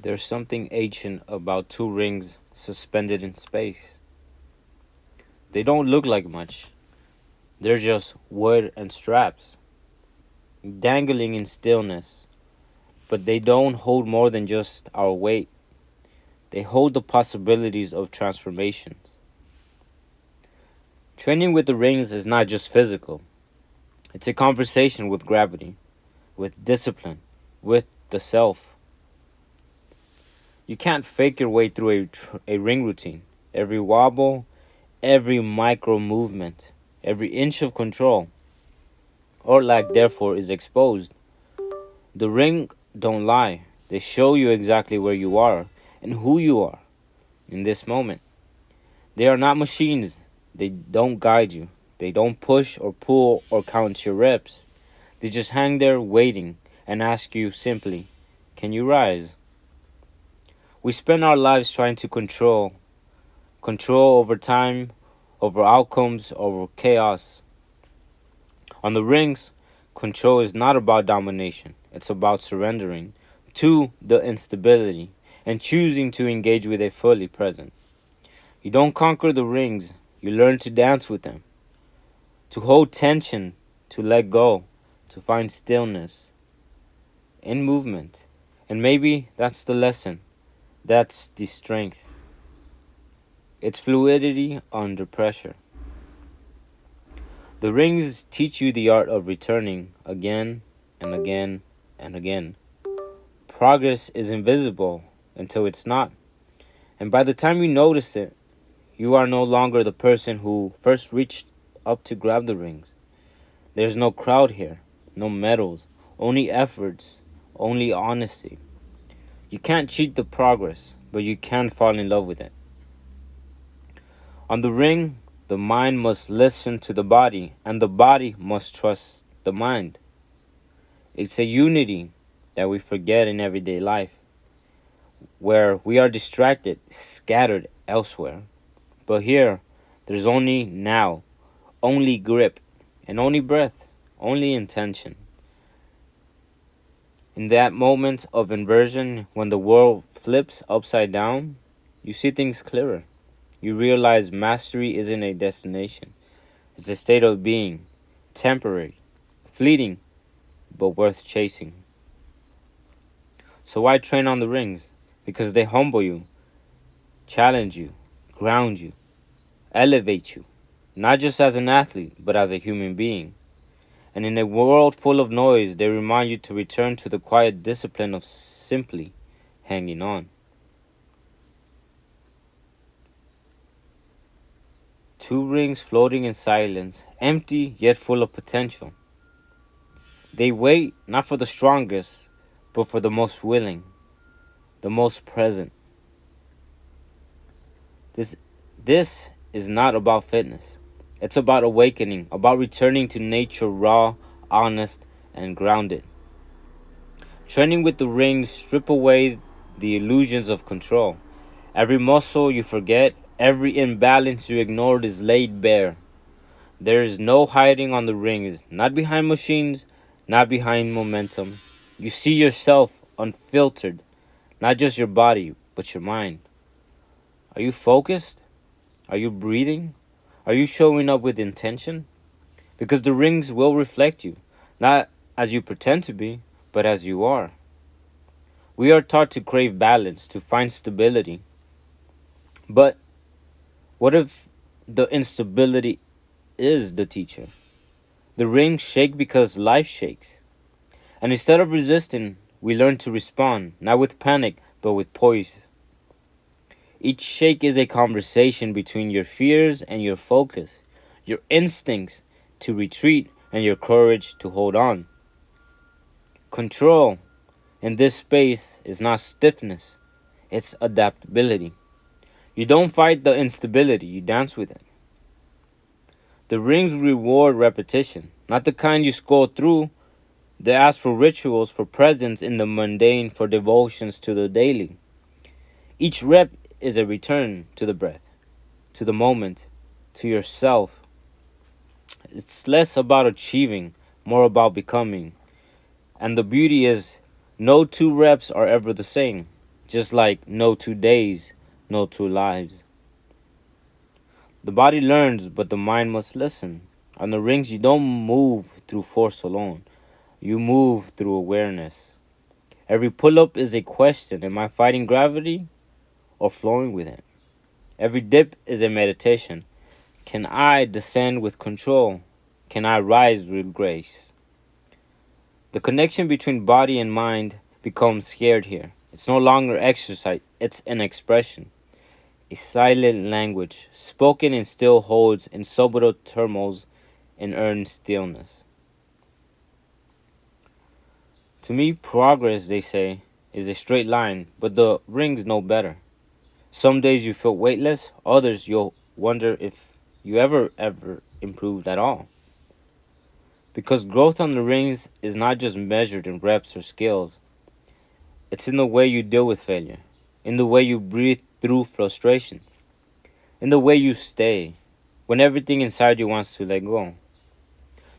There's something ancient about two rings suspended in space. They don't look like much. They're just wood and straps, dangling in stillness. But they don't hold more than just our weight. They hold the possibilities of transformations. Training with the rings is not just physical. It's a conversation with gravity, with discipline, with the self. You can't fake your way through a ring routine. Every wobble, every micro movement, every inch of control, or lack therefore, is exposed. The ring don't lie. They show you exactly where you are and who you are in this moment. They are not machines. They don't guide you. They don't push or pull or count your reps. They just hang there waiting and ask you simply, can you rise? We spend our lives trying to control over time, over outcomes, over chaos. On the rings, control is not about domination. It's about surrendering to the instability and choosing to engage with it fully present. You don't conquer the rings, you learn to dance with them, to hold tension, to let go, to find stillness in movement. And maybe that's the lesson. That's the strength. It's fluidity under pressure. The rings teach you the art of returning again and again and again. Progress is invisible until it's not. And by the time you notice it, you are no longer the person who first reached up to grab the rings. There's no crowd here, no medals, only efforts, only honesty. You can't cheat the progress, but you can fall in love with it. On the ring, the mind must listen to the body, and the body must trust the mind. It's a unity that we forget in everyday life, where we are distracted, scattered elsewhere. But here, there's only now, only grip, and only breath, only intention. In that moment of inversion, when the world flips upside down, you see things clearer. You realize mastery isn't a destination. It's a state of being, temporary, fleeting, but worth chasing. So why train on the rings? Because they humble you, challenge you, ground you, elevate you, not just as an athlete, but as a human being. And in a world full of noise, they remind you to return to the quiet discipline of simply hanging on. Two rings floating in silence, empty yet full of potential. They wait not for the strongest, but for the most willing, the most present. This is not about fitness. It's about awakening, about returning to nature raw, honest, and grounded. Training with the rings strip away the illusions of control. Every muscle you forget, every imbalance you ignored is laid bare. There is no hiding on the rings, not behind machines, not behind momentum. You see yourself unfiltered, not just your body, but your mind. Are you focused? Are you breathing? Are you showing up with intention? Because the rings will reflect you, not as you pretend to be, but as you are. We are taught to crave balance, to find stability. But what if the instability is the teacher? The rings shake because life shakes. And instead of resisting, we learn to respond, not with panic, but with poise. Each shake is a conversation between your fears and your focus, your instincts to retreat and your courage to hold on. Control in this space is not stiffness, it's adaptability. You don't fight the instability, you dance with it. The rings reward repetition, not the kind you scroll through. They ask for rituals, for presence in the mundane, for devotions to the daily. Each rep is a return to the breath, to the moment, to yourself. It's less about achieving, more about becoming. And the beauty is, no two reps are ever the same. just like no 2 days, no two lives. The body learns, but the mind must listen. On the rings, you don't move through force alone, you move through awareness. Every pull up is a question: am I fighting gravity or flowing with it? Every dip is a meditation: can I descend with control? Can I rise with grace? The connection between body and mind becomes scared here. It's no longer exercise, it's an expression. A silent language, spoken and still holds in subtle turmoils and earned stillness. To me, progress, they say, is a straight line, but the rings know better. Some days you feel weightless, others you'll wonder if you ever improved at all. Because growth on the rings is not just measured in reps or skills, it's in the way you deal with failure, in the way you breathe through frustration, in the way you stay when everything inside you wants to let go.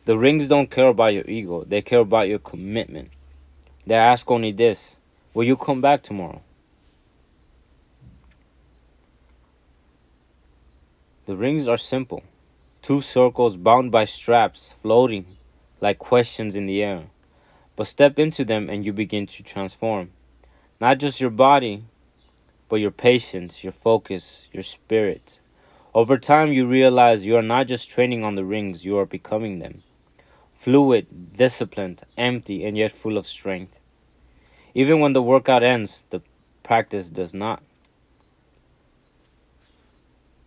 The rings don't care about your ego, they care about your commitment. They ask only this: will you come back tomorrow? The rings are simple: two circles bound by straps floating like questions in the air. But step into them and you begin to transform. Not just your body, but your patience, your focus, your spirit. Over time, you realize you are not just training on the rings, you are becoming them. Fluid, disciplined, empty, and yet full of strength. Even when the workout ends, the practice does not.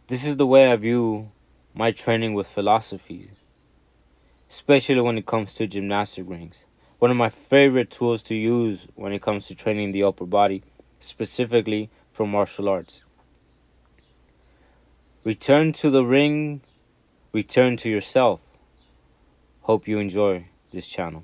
This is the way I view my training with philosophy, especially when it comes to gymnastic rings. One of my favorite tools to use when it comes to training the upper body, specifically for martial arts. Return to the ring, return to yourself. Hope you enjoy this channel.